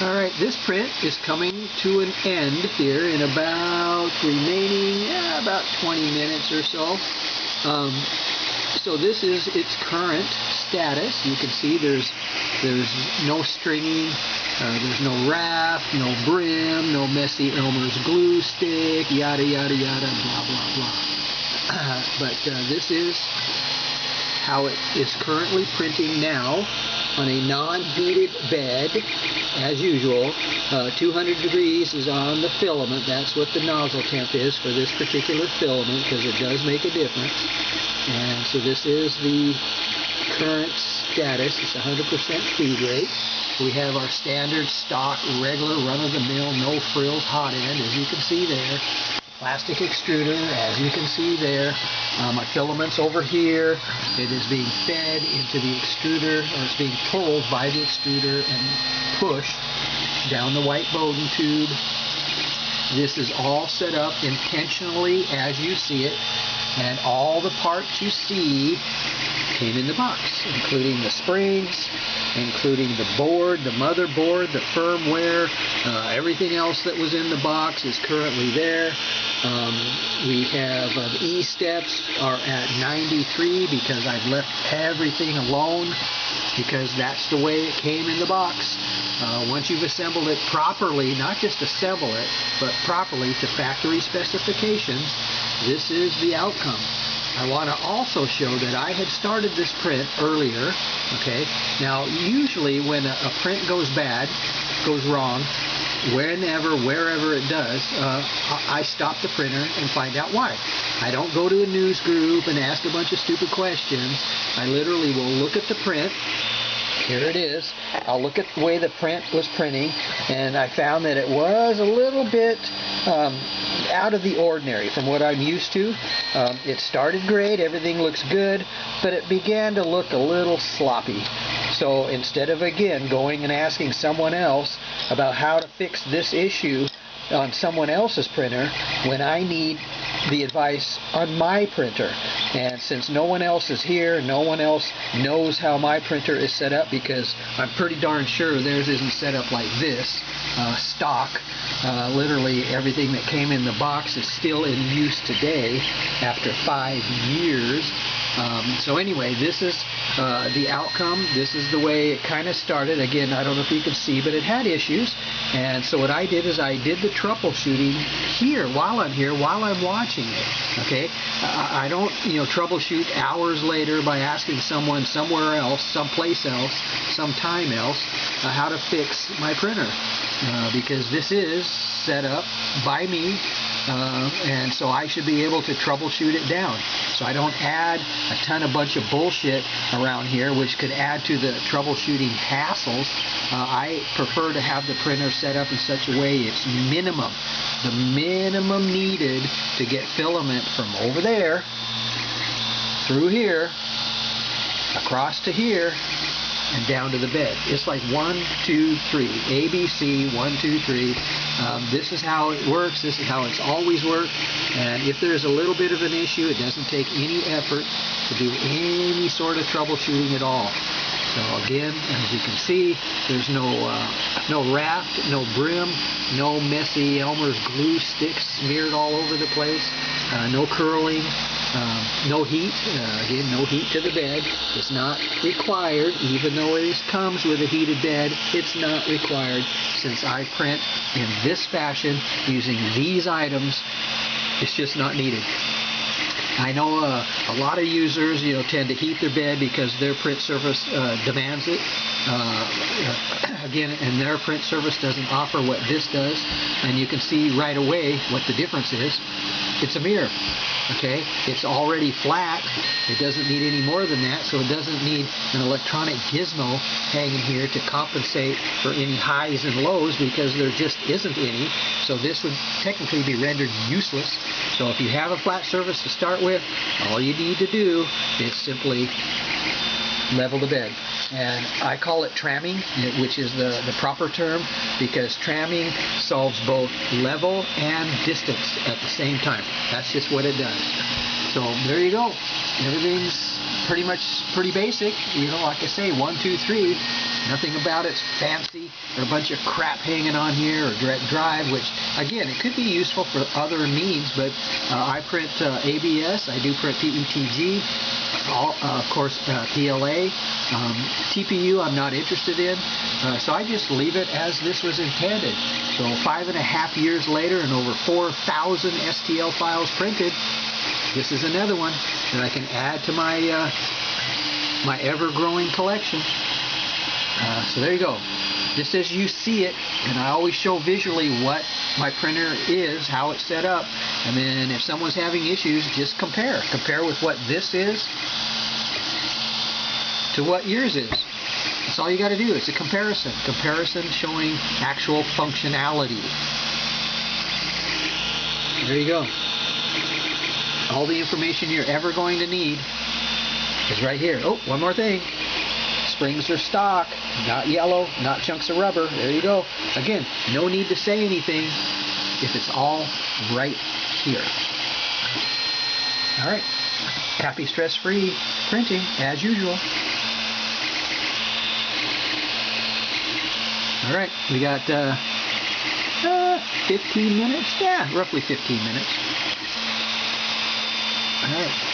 Alright, this print is coming to an end here in about about 20 minutes or so. So this is its current status. You can see there's no stringing, there's no raft, no brim, no messy Elmer's glue stick, yada yada yada, blah blah blah. But this is how it is currently printing now on a non-heated bed. As usual, 200 degrees is on the filament. That's what the nozzle temp is for this particular filament, because it does make a difference. And so this is the current status. It's 100% feed rate. We have our standard stock, regular, run-of-the-mill, no frills hot end, as you can see there. Plastic extruder, as you can see there. My filament's over here. It is being fed into the extruder, or it's being pulled by the extruder and pushed down the white Bowden tube. This is all set up intentionally as you see it, and all the parts you see came in the box, including the springs, including the board, the motherboard, the firmware, everything else that was in the box is currently there. We have the E-steps are at 93 because I've left everything alone, because that's the way it came in the box. Once you've assembled it properly, not just assemble it, but properly to factory specifications, this is the outcome. I want to also show that I had started this print earlier. Okay, now usually when a print goes bad, goes wrong, wherever it does, I stop the printer and find out why. I don't go to a news group and ask a bunch of stupid questions. I literally will look at the print. Here it is. I'll look at the way the print was printing, and I found that it was a little bit out of the ordinary from what I'm used to. It started great, everything looks good, but it began to look a little sloppy. So instead of again going and asking someone else about how to fix this issue on someone else's printer, when I need the advice on my printer, and since no one else is here, no one else knows how my printer is set up, because I'm pretty darn sure theirs isn't set up like this, stock. Literally everything that came in the box is still in use today after 5 years. So anyway, this is the outcome. This is the way it kind of started. Again, I don't know if you can see, but it had issues. And so what I did is I did the troubleshooting here, while I'm watching it. Okay, I don't, troubleshoot hours later by asking someone somewhere else, someplace else, sometime else, how to fix my printer, because this is set up by me. And so I should be able to troubleshoot it down. So I don't add a bunch of bullshit around here, which could add to the troubleshooting hassles. I prefer to have the printer set up in such a way it's minimum, the minimum needed to get filament from over there, through here, across to here, and down to the bed. It's like 1, 2, 3, ABC, 1, 2, 3. This is how it works. This is how it's always worked. And if there's a little bit of an issue, it doesn't take any effort to do any sort of troubleshooting at all. So again, as you can see, there's no raft, no brim, no messy Elmer's glue sticks smeared all over the place, no curling, no heat. Again, no heat to the bed. It's not required, even though it comes with a heated bed. It's not required, since I print in this fashion using these items. It's just not needed. I know a lot of users, tend to heat their bed because their print service demands it. Again, and their print service doesn't offer what this does, and you can see right away what the difference is. It's a mirror. Okay, it's already flat. It doesn't need any more than that, so it doesn't need an electronic gizmo hanging here to compensate for any highs and lows, because there just isn't any. So this would technically be rendered useless. So if you have a flat surface to start with, all you need to do is simply level the bed. And I call it tramming, which is the proper term, because tramming solves both level and distance at the same time. That's just what it does. So there you go. Everything's pretty basic. You know, like I say, 1, 2, 3. Nothing about it's fancy or a bunch of crap hanging on here or direct drive, which again, it could be useful for other means, but I print ABS, I do print PETG, of course PLA, TPU I'm not interested in, so I just leave it as this was intended. So 5.5 years later and over 4,000 STL files printed, this is another one that I can add to my my ever-growing collection. So there you go. Just as you see it, and I always show visually what my printer is, how it's set up, and then if someone's having issues, just compare. Compare with what this is to what yours is. That's all you got to do. It's a comparison. Comparison showing actual functionality. There you go. All the information you're ever going to need is right here. Oh, one more thing. Springs are stock, not yellow, not chunks of rubber. There you go. Again, no need to say anything if it's all right here. All right. Happy stress-free printing as usual. All right, we got 15 minutes. Yeah, roughly 15 minutes. All right.